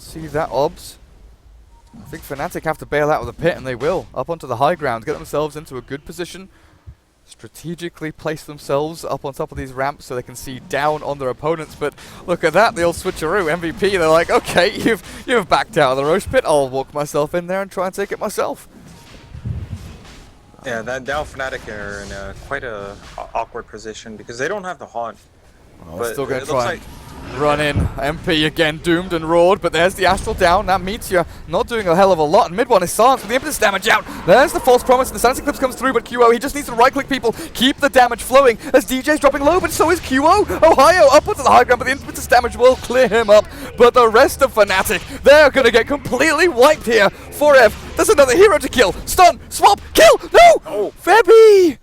see that, Obs. I think Fnatic have to bail out of the pit, and they will. Up onto the high ground, get themselves into a good position. Strategically place themselves up on top of these ramps so they can see down on their opponents. But look at that, the old switcheroo. MVP, they're like, okay, you've backed out of the roast pit. I'll walk myself in there and try and take it myself. Yeah, now Fnatic are in quite a awkward position because they don't have the haunt. Well, but still going to try and run in. MP again doomed and roared, but there's the Astral down. That Meteor not doing a hell of a lot. And mid one is silenced with the impetus damage out. There's the false promise, and the Sanity Clips comes through, but QO, he just needs to right-click people, keep the damage flowing as DJ's dropping low, but so is QO. Ohio up onto the high ground, but the impetus damage will clear him up. But the rest of Fnatic, they're going to get completely wiped here. Forev, there's another hero to kill. Stun, swap, kill, no! Oh. Febby!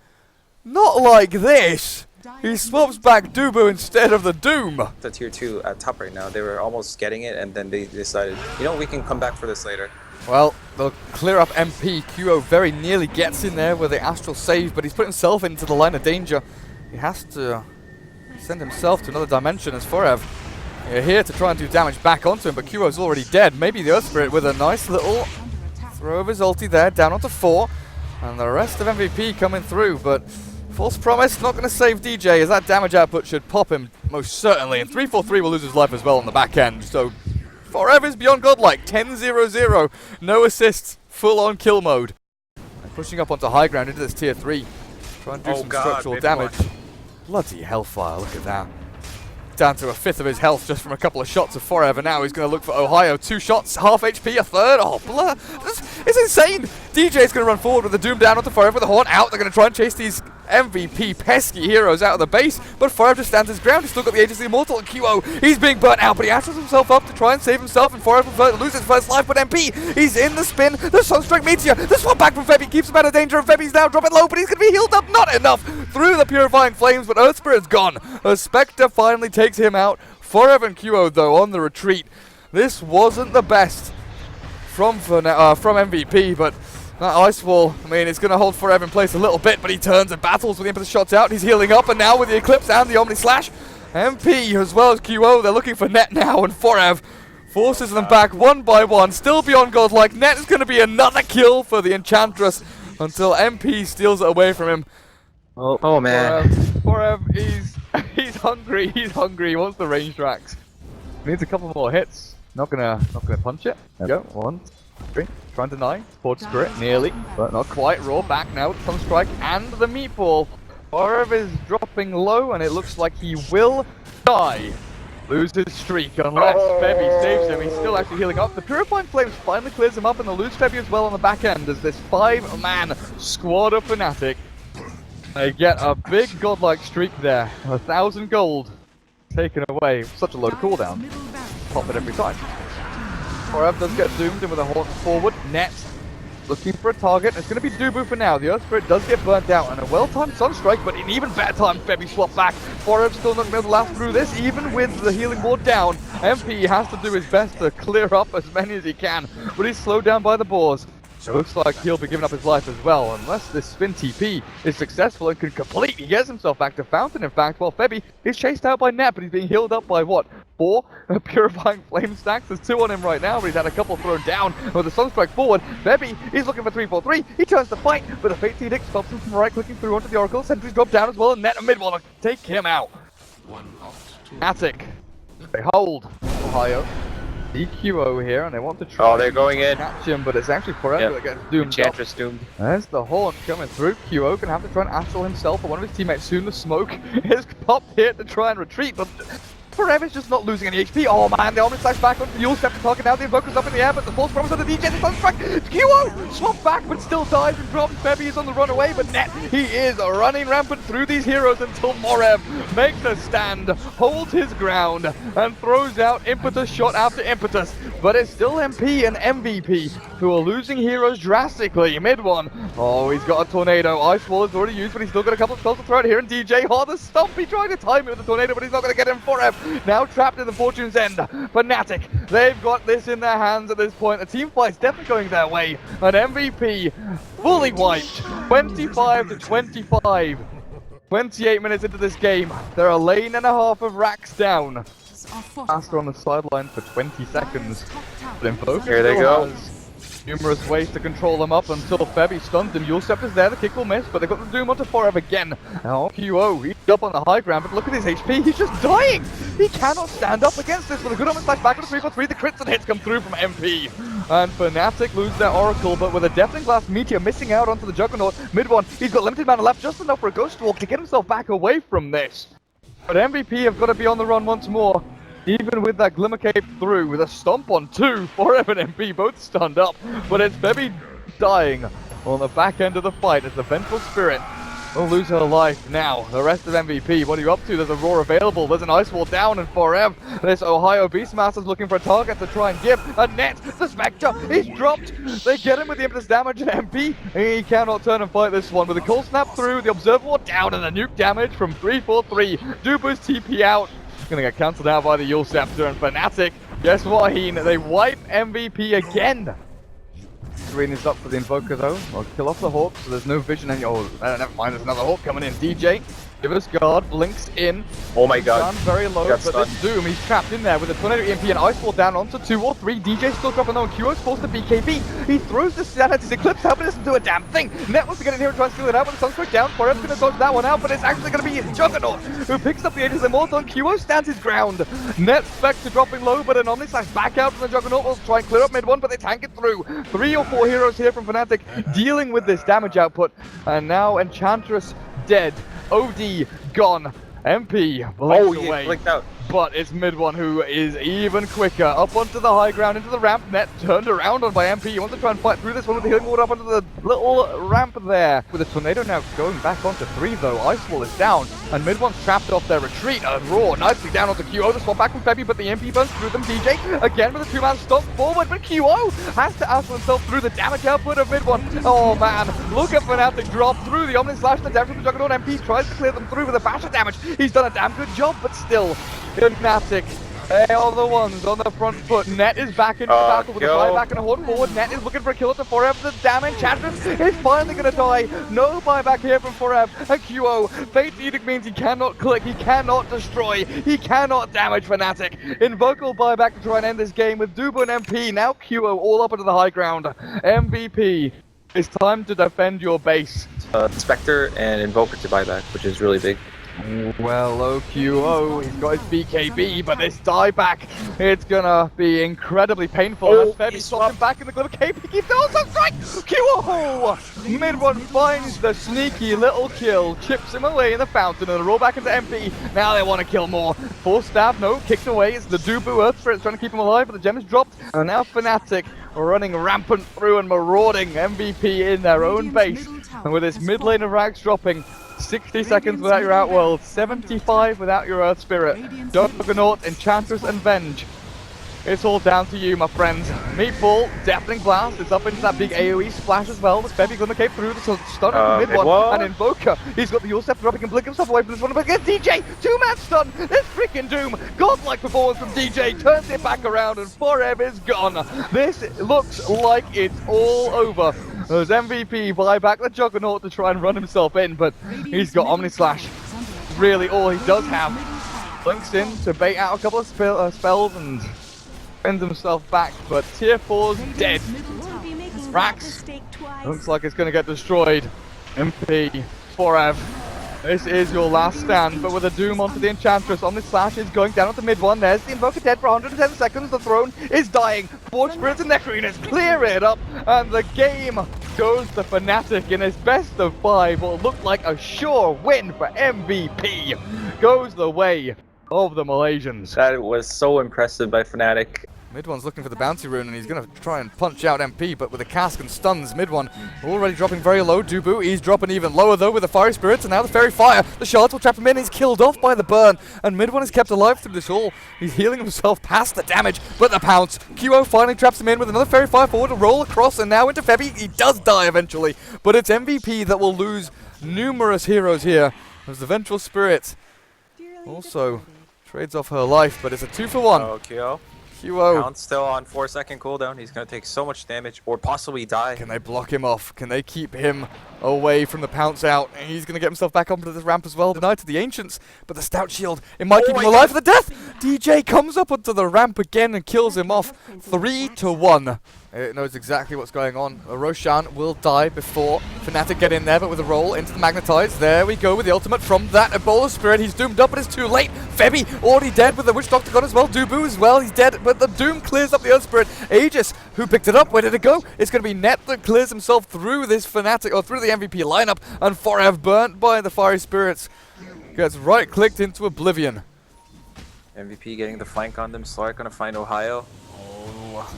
Not like this. He swaps back Dubu instead of the Doom. The tier 2 at top right now, they were almost getting it, and then they decided, you know, we can come back for this later. Well, they'll clear up MP. QO very nearly gets in there with the Astral save, but he's put himself into the line of danger. He has to send himself to another dimension as Forev. You're here to try and do damage back onto him, but QO's already dead. Maybe the Earth Spirit with a nice little throw of his ulti there, down onto 4. And the rest of MVP coming through, but false promise, not going to save DJ, as that damage output should pop him most certainly. And 343 will lose his life as well on the back end. So Forever's beyond godlike. 10-0-0. No assists. Full on kill mode. And pushing up onto high ground into this tier 3. Try and do some structural damage. Bloody hellfire, look at that. Down to a fifth of his health just from a couple of shots of Forever. Now he's going to look for Ohio. 2 shots, half HP, a third. Oh, blood. It's insane. DJ's going to run forward with the Doom down onto Forever. The Horn out. They're going to try and chase these MVP pesky heroes out of the base. But Forever just stands his ground. He's still got the Aegis of the Immortal and QO. He's being burnt out, but he astros himself up to try and save himself. And Forever loses his first life. But MP, he's in the spin. The Sunstrike Meteor. The swap back from Febby keeps him out of danger. And Febby's now dropping low, but he's going to be healed up. Not enough through the Purifying Flames, but Earth Spirit's gone. A Spectre finally takes him out. Forever and QO, though, on the retreat. This wasn't the best from MVP, but that Ice Wall, I mean, it's going to hold Forever in place a little bit, but he turns and battles with the Impetus shots out. He's healing up, and now with the Eclipse and the Omni Slash, MP as well as QO, they're looking for Net now, and Forever forces them back one by one. Still beyond godlike. Net is going to be another kill for the Enchantress until MP steals it away from him. Oh man. Forever, he's hungry. He's hungry. He wants the range tracks. Needs a couple more hits. Not gonna punch it. There we go. 1, 3. Trying to deny. Forge Spirit nearly, but not quite. Raw back now with Sunstrike and the Meatball. Forever is dropping low, and it looks like he will die. Lose his streak unless Febby saves him. He's still actually healing up. The Purifying Flames finally clears him up, and they'll lose Febby as well on the back end as this 5-man squad of Fnatic. They get a big godlike streak there. 1,000 gold taken away. Such a low cooldown. Pop it every time. Forever does get zoomed in with a horn forward. Net looking for a target. It's going to be Dubu for now. The Earth Spirit does get burnt out, and a well-timed Sunstrike, but in even better time, Febby swap back. Forever still not going to be able to last through this, even with the healing ward down. MP has to do his best to clear up as many as he can, but he's slowed down by the boars. So it looks like he'll be giving up his life as well, unless this spin TP is successful and can completely get himself back to Fountain, in fact, while Febby is chased out by Net, but he's being healed up by what? 4 Purifying Flame stacks. There's 2 on him right now, but he's had a couple thrown down with the Sunstrike forward. Febby, he's looking for 3-4-3. He turns to fight, but the Fate Edict stops him from right-clicking through onto the Oracle. Sentries drop down as well, and Net and mid will take him out. Fnatic, they hold Ohio. DQO here, and they want to try they're going in. Catch him, but it's actually Forever that gets doomed. Enchantress doomed. There's the Horn coming through. QO gonna have to try and astral himself, or one of his teammates soon. The smoke is popped here to try and retreat, but Forever's just not losing any HP. Oh man, the Omni Slash back on Fuel, step to target now. The Invoker's up in the air, but the false promise on the DJ, the Sunstrike. QO swap back, but still dies and drops. Febby is on the run away, but Net, he is running rampant through these heroes until Morev makes a stand, holds his ground, and throws out Impetus shot after Impetus. But it's still MP and MVP who are losing heroes drastically. Mid one. Oh, he's got a Tornado. Ice Wall is already used, but he's still got a couple of spells to throw out here. And DJ, the Stumpy trying to time it with the Tornado, but he's not going to get him. Forever now trapped in the Fortune's End. Fnatic, they've got this in their hands at this point. The team fight's definitely going their way. An MVP fully wiped. 25-25. 28 minutes into this game. They're a lane and a half of racks down. Master on the sideline for 20 seconds. But Invoker Here they still go. has numerous ways to control them up until Febby stuns him. Yulsep is there, the kick will miss, but they've got the Doom onto Forever again. Now QO, he's up on the high ground, but look at his HP, he's just dying! He cannot stand up against this with a good Omen Slash back on the 3-4-3, the crits and hits come through from MP. And Fnatic lose their Oracle, but with a Deafening Blast Meteor missing out onto the Juggernaut, mid one, he's got limited mana left, just enough for a Ghost Walk to get himself back away from this. But MVP have got to be on the run once more. Even with that Glimmer Cape through, with a stomp on 2, Forever and MP both stunned up. But it's Febby dying on the back end of the fight as the Vengeful Spirit will lose her life now. The rest of MVP, what are you up to? There's a Roar available, there's an Ice Wall down, and Forever, this Ohio Beastmaster's looking for a target to try and give. A net, the Spectre, he's dropped! They get him with the Impetus damage, and MP, he cannot turn and fight this one. With the Cold Snap through, the Observer Ward down, and the nuke damage from 3-4-3. Dubu's TP out. Gonna get cancelled out by the Yule Scepter, and Fnatic, guess what, Heen? They wipe MVP again! Green is up for the Invoker though. I'll kill off the Hawk, so there's no vision any. Oh, never mind, there's another Hawk coming in. DJ, give us guard, blinks in. Oh my god. Down very low, but this Doom, he's trapped in there with a Tornado EMP and Ice Wall down onto 2 or 3. DJ still dropping low, and QO's forced to BKB. He throws the Sanita's Eclipse out, but doesn't do a damn thing. Net wants to get in here and try and steal it out, but the Sunstroke down. Forever's gonna dodge that one out, but it's actually gonna be his Juggernaut who picks up the Aegis Immortal, and QO stands his ground. Net Spectre dropping low, but an Omni Slash back out from the Juggernaut will try and clear up mid one, but they tank it through. 3 or 4 heroes here from Fnatic dealing with this damage output, and now Enchantress dead. OD gone. MP blinks away. Blinked out. But it's mid one who is even quicker. Up onto the high ground, into the ramp. Net turned around on by MP. He wants to try and fight through this one with the healing ward up onto the little ramp there. With a Tornado now going back onto 3 though. Ice Wall is down, and mid one's trapped off their retreat. And Raw nicely down onto QO. The swap back from Febby, but the MP burns through them. DJ again with a 2-man stomp forward, but QO has to astral himself through the damage output of mid one. Oh man, look at Fnatic drop through the Omni Slash, the damage from the Juggernaut. MP tries to clear them through with a Basher damage. He's done a damn good job, but still, Fnatic, they are the ones on the front foot. Net is back into the battle with a buyback and a horn forward. Net is looking for a kill to Forever. The damn Enchantress is finally going to die. No buyback here from Forever. And QO, Fate's Edict means he cannot click, he cannot destroy, he cannot damage Fnatic. Invocal buyback to try and end this game with Dubu and MP. Now QO all up into the high ground. MVP, it's time to defend your base. Spectre and Invoker to buyback, which is really big. Well, OQO, he's got his BKB, but this dieback, it's gonna be incredibly painful. Oh, Febby stops him back in the Glimmer Cape, he keeps also strike! QO! Mid one finds the sneaky little kill, chips him away in the fountain, and a roll back into MP. Now they want to kill more. Force stab, no, kicked away. It's the Dubu Earth Spirit trying to keep him alive, but the gem is dropped. And now Fnatic running rampant through and marauding MVP in their own base. And with this mid lane of Rags dropping, 60 seconds without your Outworld, 75 without your Earth Spirit. Juggernaut, Enchantress, and Venge. It's all down to you, my friends. Meatball, Deafening Blast, it's up into that big AoE splash as well. The Febby Glimmer Cape through the stun of the mid one, and Invoker. He's got the Yule Scepter up, he can blink himself away from this one, but again, DJ, 2-man stun, this freaking Doom, godlike performance from DJ, turns it back around, and Forever is gone. This looks like it's all over. There's MVP buy back the Juggernaut to try and run himself in, but he's got Omni Slash. Really all he does have. Blinks in to bait out a couple of spells and fends himself back, but tier 4's dead. Rax looks like it's going to get destroyed. MP, Forever, this is your last stand, but with a Doom onto the Enchantress, Omni Slash is going down onto mid one. There's the Invoker dead for 110 seconds. The throne is dying. Forge Spirits and Necroiners clear it up, and the game goes to Fnatic in his best of 5. What looked like a sure win for MVP goes the way of the Malaysians. That was so impressive by Fnatic. Mid one's looking for the bounty rune, and he's going to try and punch out MP, but with the cask and stuns, mid one already dropping very low. Dubu, he's dropping even lower though with the fiery spirits, and now the fairy fire. The shards will trap him in. He's killed off by the burn, and mid one is kept alive through this all. He's healing himself past the damage, but the pounce. QO finally traps him in with another fairy fire forward to roll across, and now into Febby. He does die eventually, but it's MVP that will lose numerous heroes here. There's the Vengeful Spirit also trades off her life, but it's a 2-for-1. Oh, KO. QO. Pound's still on 4-second cooldown. He's going to take so much damage or possibly die. Can they block him off? Can they keep him away from the pounce out? And he's going to get himself back onto this ramp as well. Denied to the Ancients, but the Stout Shield, it might keep him alive for the death. DJ comes up onto the ramp again and kills him off. 3-1. It knows exactly what's going on. Roshan will die before Fnatic get in there, but with a roll into the Magnetize. There we go with the ultimate from that Ebola Spirit. He's doomed up, but it's too late. Febby already dead with the Witch Doctor gone as well. Dubu as well, he's dead, but the Doom clears up the Earth Spirit. Aegis, who picked it up, where did it go? It's going to be Net that clears himself through this Fnatic, or through the MVP lineup, and Forev burnt by the Fiery Spirits. Gets right-clicked into oblivion. MVP getting the flank on them. Slark going to find Ohio.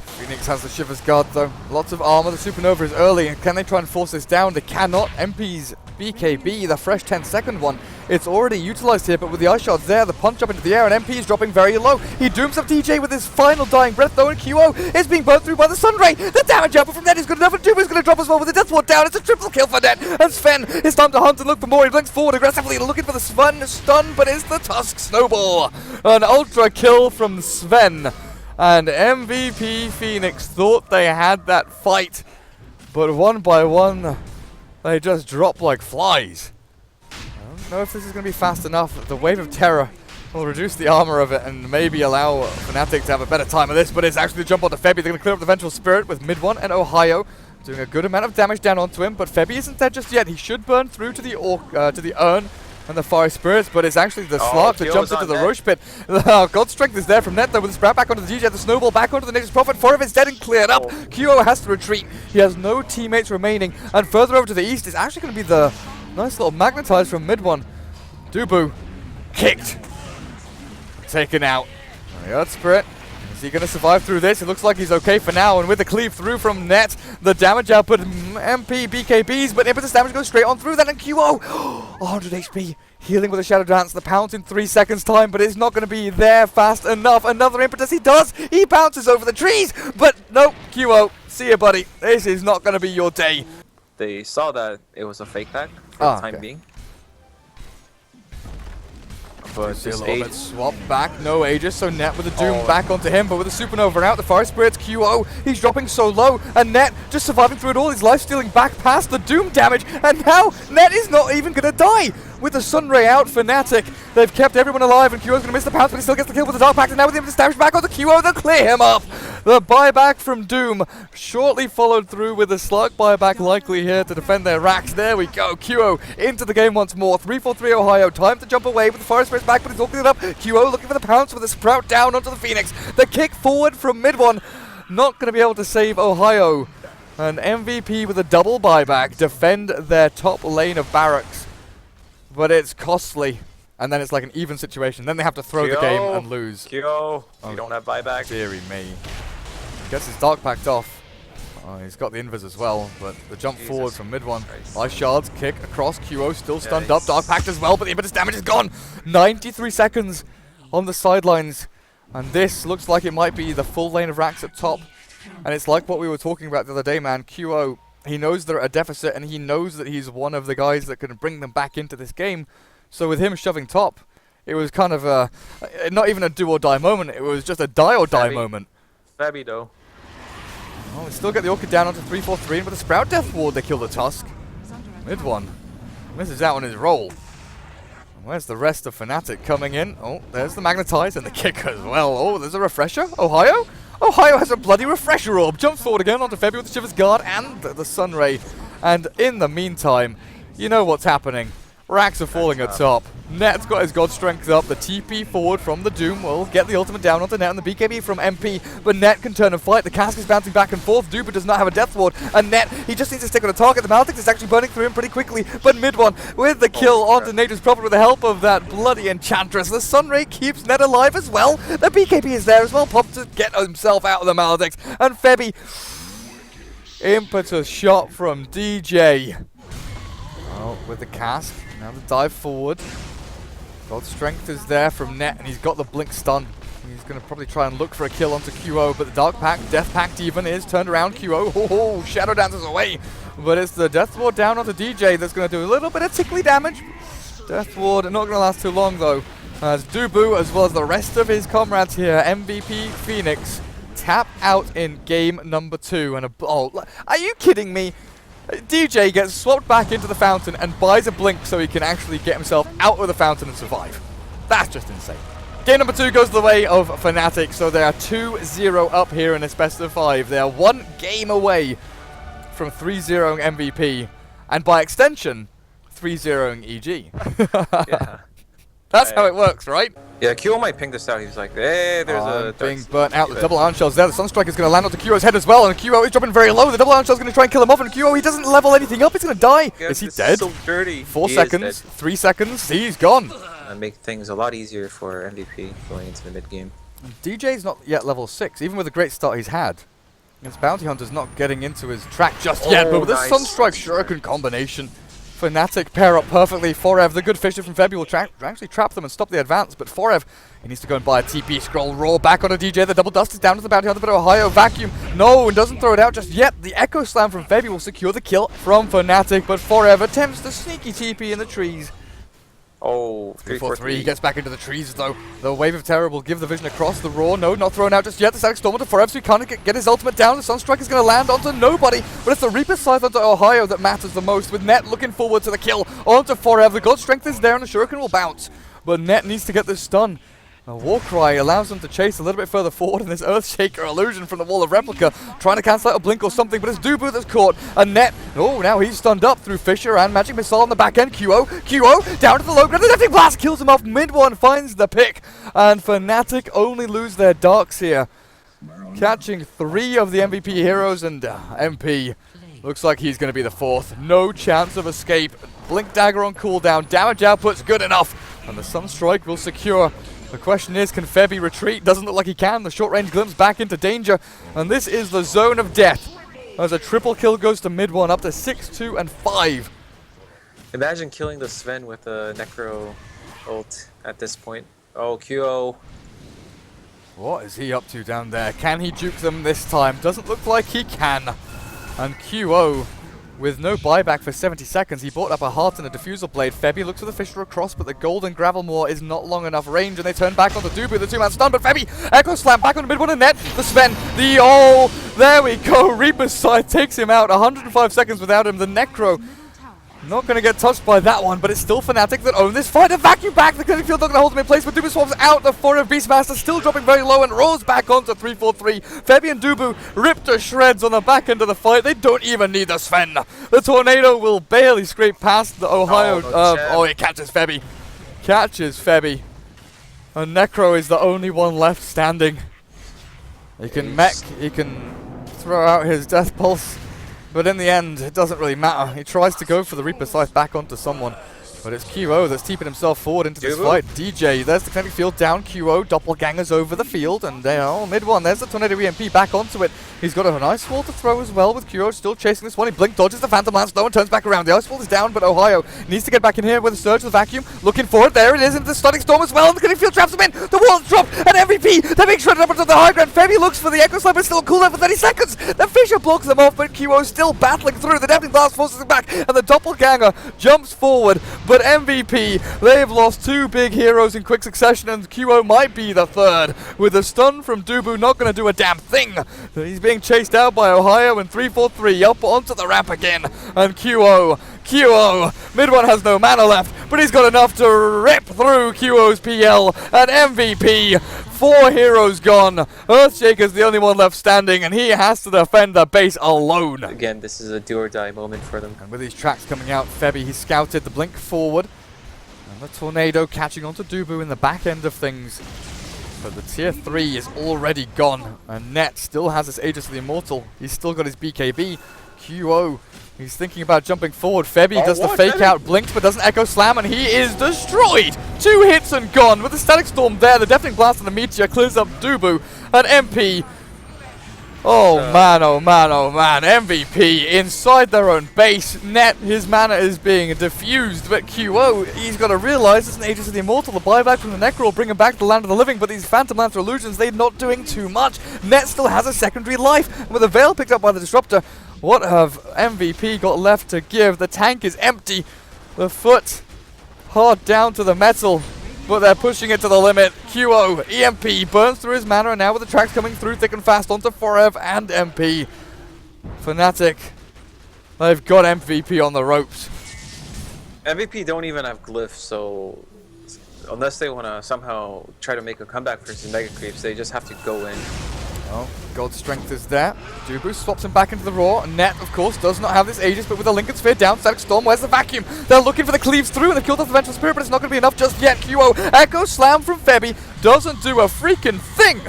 Phoenix has the Shiver's Guard though. Lots of armor. The Supernova is early, and can they try and force this down? They cannot. MP's BKB, the fresh 10-second one, it's already utilized here, but with the ice shots there, the punch up into the air, and MP is dropping very low. He dooms up DJ with his final dying breath though, and QO is being burnt through by the Sunray. The damage output from Net is good enough, and Dubu's going to drop as well with the Death Ward down. It's a triple kill for Net, and Sven, it's time to hunt and look for more. He blinks forward aggressively, looking for the Sven stun, but it's the Tusk Snowball. An ultra kill from Sven. And MVP Phoenix thought they had that fight, but one by one, they just drop like flies. I don't know if this is going to be fast enough. The Wave of Terror will reduce the armor of it and maybe allow Fnatic to have a better time of this, but it's actually the jump onto Febby. They're going to clear up the Vengeful Spirit with mid one and Ohio doing a good amount of damage down onto him, but Febby isn't dead just yet. He should burn through to the Urn and the Fire Spirits, but it's actually the Slark that jumps into the Roche Pit. God's Strength is there from Net though, with the Sprout back onto the DJ, the Snowball back onto the Nature's Prophet. Forev is dead and cleared up. QO has to retreat. He has no teammates remaining, and further over to the east is actually going to be the nice little Magnetize from mid one. Dubu kicked, taken out. The Earth Spirit. Is he going to survive through this? It looks like he's okay for now, and with the cleave through from Net, the damage output, MP, BKBs, but impetus damage goes straight on through that, and QO, 100 HP, healing with a Shadow Dance, the pounce in 3 seconds time, but it's not going to be there fast enough. Another impetus, he does, he bounces over the trees, but nope, QO, see ya buddy, this is not going to be your day. They saw that it was a fake pack for the time being. But see a little bit swap back, no Aegis, so Net with the Doom back onto him, but with the Supernova out, the Fire Spirit's QO, he's dropping so low, and Net just surviving through it all, his life stealing back past the Doom damage, and now Net is not even going to die! With the Sunray out, Fnatic, they've kept everyone alive, and QO's going to miss the pounce, but he still gets the kill with the Dark Pact, and now with the damage back onto QO, they'll clear him up! The buyback from Doom, shortly followed through with the Slug buyback likely here to defend their racks. There we go, QO into the game once more, 3-4-3 Ohio, time to jump away with the Fire Spirit's back, but he's walking it up. QO looking for the pounce with the Sprout down onto the Phoenix. The kick forward from mid one, not going to be able to save Ohio. And MVP with a double buyback, defend their top lane of barracks. But it's costly. And then it's like an even situation. Then they have to throw the game and lose. QO, you don't have buyback. Deary me. Gets his Dark Pact off. He's got the invis as well, but the jump forward from mid one. Ice Shards kick across, QO still stunned up, Dark Pact as well, but the impetus damage is gone. 93 seconds on the sidelines, and this looks like it might be the full lane of racks at top. And it's like what we were talking about the other day, man. QO, he knows they're at a deficit, and he knows that he's one of the guys that can bring them back into this game. So with him shoving top, it was kind of a, not even a do or die moment, it was just a die or die moment. Fabby though. Oh, they still get the Orchid down onto 3-4-3, and with the Sprout Death Ward, they kill the Tusk. Mid one. Misses out on his roll. Where's the rest of Fnatic coming in? Oh, there's the Magnetize and the kick as well. Oh, there's a Refresher. Ohio? Ohio has a bloody Refresher Orb. Jumps forward again onto Febby with the Shiver's Guard and the Sunray. And in the meantime, you know what's happening. Racks are falling at top. Net's got his God Strength up. The TP forward from the Doom will get the ultimate down onto Net and the BKB from MP. But Net can turn and fight. The cask is bouncing back and forth. Duper does not have a Death Ward. And Net, he just needs to stick on a target. The Maltix is actually burning through him pretty quickly. But mid one with the kill onto Nature's Prophet with the help of that bloody Enchantress. The Sunray keeps Net alive as well. The BKB is there as well. Pop to get himself out of the Maltix. And Febby, impetus shot from DJ. Oh, with the cask. Now the dive forward. God Strength is there from Net, and he's got the Blink Stun. He's going to probably try and look for a kill onto QO, but the Dark Pact, Death Pact even, is turned around. QO, oh, Shadow Dances away. But it's the Death Ward down onto DJ that's going to do a little bit of tickly damage. Death Ward, not going to last too long though. As Dubu, as well as the rest of his comrades here, MVP Phoenix, tap out in game number 2. And are you kidding me? DJ gets swapped back into the fountain and buys a blink so he can actually get himself out of the fountain and survive. That's just insane. Game number 2 goes the way of Fnatic, so they are 2-0 up here in this best of 5. They are 1 game away from 3-0ing MVP, and by extension, 3-0ing EG. Yeah. That's how it works, right? Yeah, Q might ping this out. He's like, hey, there's a... being burnt out. The double iron shell's there. The Sunstrike is going to land onto QO's head as well, and QO is dropping very low. The double iron shell's going to try and kill him off, and QO, he doesn't level anything up. He's going to die. Is he dead? So dirty. 4 seconds, 3 seconds, he's gone. Make things a lot easier for MVP going into the mid game. DJ's not yet level 6, even with the great start he's had. His bounty hunter's not getting into his track just yet, but with the Sunstrike Shuriken combination, Fnatic pair up perfectly. Forev, the good fisher from Febby, will actually trap them and stop the advance, but Forev, he needs to go and buy a TP scroll, roll back onto DJ. The double dust is down to the bounty hunter, but Ohio vacuum, no, and doesn't throw it out just yet. The Echo Slam from Febby will secure the kill from Fnatic, but Forev attempts the sneaky TP in the trees. Oh, 3-4-3, he gets back into the trees though. The Wave of Terror will give the vision across the Raw. No, not thrown out just yet. The Static Storm onto Forever, so he can't get his ultimate down. The Sunstrike is going to land onto nobody, but it's the Reaper Scythe onto Ohio that matters the most, with Net looking forward to the kill onto Forever. The God Strength is there and the Shuriken will bounce, but Net needs to get this stun. A Warcry allows them to chase a little bit further forward in this Earthshaker illusion from the Wall of Replica, trying to cancel out a blink or something, but it's Dubu that's caught. And Net, oh, now he's stunned up through Fisher and Magic Missile on the back end. QO down to the low ground. The Deathing Blast kills him off. Mid one finds the pick, and Fnatic only lose their darks here, catching 3 of the MVP heroes, and MP looks like he's going to be the 4th. No chance of escape. Blink Dagger on cooldown. Damage output's good enough, and the Sunstrike will secure. The question is, can Febby retreat? Doesn't look like he can. The short range glimpse back into danger, and this is the zone of death as a triple kill goes to mid one, up to 6-2 and 5. Imagine killing the Sven with a Necro ult at this point. Oh, QO. What is he up to down there? Can he juke them this time? Doesn't look like he can. And QO, with no buyback for 70 seconds, he brought up a heart and a diffusal blade. Febby looks for the Fisher across, but the Golden Gravelmoor is not long enough range, and they turn back onto Dubu, the 2-man stun, but Febby, Echo Slam back on the mid one and Net. The Sven, there we go. Reaper's Scythe takes him out. 105 seconds without him. The Necro, not going to get touched by that one, but it's still Fnatic that own this fight. A vacuum back. The Clinic Field not going to hold him in place, but Dubu swaps out. The Forever Beastmaster still dropping very low and rolls back onto 3-4-3. Febby and Dubu ripped to shreds on the back end of the fight. They don't even need the Sven. The Tornado will barely scrape past the Ohio. He catches Febby. And Necro is the only one left standing. He can mech, he can throw out his Death Pulse, but in the end, it doesn't really matter. He tries to go for the Reaper Scythe back onto someone, but it's QO that's keeping himself forward into this fight. DJ, there's the Kinetic Field down. QO, Doppelgangers over the field, and mid one, there's the Tornado EMP back onto it. He's got an Ice Wall to throw as well, with QO still chasing this one. He blink dodges the Phantom Lance, no one turns back around. The Ice Wall is down, but Ohio needs to get back in here with a Surge of the Vacuum. Looking for it, there it is, into the Stunning Storm as well, and the Kinetic Field traps him in. The wall's dropped, and MVP, they're being shredded up onto the high ground. Febby looks for the Echo Slam, but still cool down for 30 seconds. The Fisher blocks them off, but QO still battling through. The Deathing Blast forces him back, and the Doppelganger jumps forward, but MVP, they've lost 2 big heroes in quick succession, and QO might be the 3rd. With a stun from Dubu, not going to do a damn thing. He's being chased out by Ohio, and 3-4-3 up onto the ramp again. And QO, mid one has no mana left, but he's got enough to rip through QO's PL. And MVP, 4 heroes gone. Earthshaker's the only one left standing, and he has to defend the base alone. Again, this is a do or die moment for them. And with these tracks coming out, Febby, he scouted the blink forward. And the Tornado catching onto Dubu in the back end of things. But the tier 3 is already gone, and Net still has his Aegis of the Immortal. He's still got his BKB. QO, he's thinking about jumping forward. Febby does the fake out, blinks, but doesn't Echo Slam, and he is destroyed! 2 hits and gone. With the Static Storm there, the Deafening Blast and the Meteor clears up Dubu, and MP. Oh man, MVP inside their own base. Net, his mana is being diffused, but QO, he's got to realize it's an Aegis of the Immortal. The buyback from the Necro will bring him back to the land of the living, but these Phantom Lancer illusions, they're not doing too much. Net still has a secondary life, and with the Veil picked up by the Disruptor, what have MVP got left to give? The tank is empty. The foot hard down to the metal. but they're pushing it to the limit. QO, EMP burns through his mana, and now with the tracks coming through thick and fast onto Forev and MP. Fnatic, they've got MVP on the ropes. MVP don't even have glyphs, so unless they want to somehow try to make a comeback versus Mega Creeps, they just have to go in. Oh, God's strength is there. Jubu swaps him back into the Raw. Net, of course, does not have this Aegis, but with the Lincoln Sphere down, Static Storm, where's the vacuum? They're looking for the cleaves through, and they've killed off the Vengeful Spirit, but it's not going to be enough just yet. QO, Echo Slam from Febby, doesn't do a freaking thing,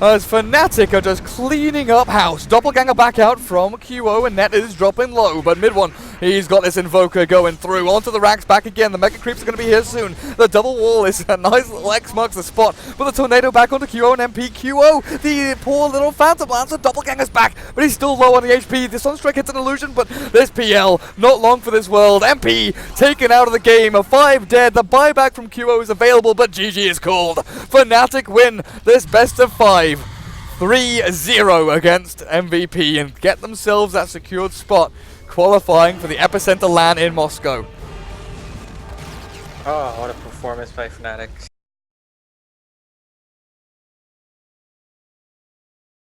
as Fnatic are just cleaning up house. Doppelganger back out from QO, and Net is dropping low, but mid one, he's got this Invoker going through. Onto the racks back again. The Mega Creeps are going to be here soon. The double wall is a nice little X marks the spot, but the Tornado back onto QO and MP. QO, the poor little Phantom Lancer, Doppelganger's back, but he's still low on the HP. The Sunstrike hits an illusion, but this PL, not long for this world. MP taken out of the game, a 5 dead. The buyback from QO is available, but GG is called. Fnatic win this best of 5. 3-0 against MVP and get themselves that secured spot, qualifying for the Epicenter LAN in Moscow. Oh, what a performance by Fnatic.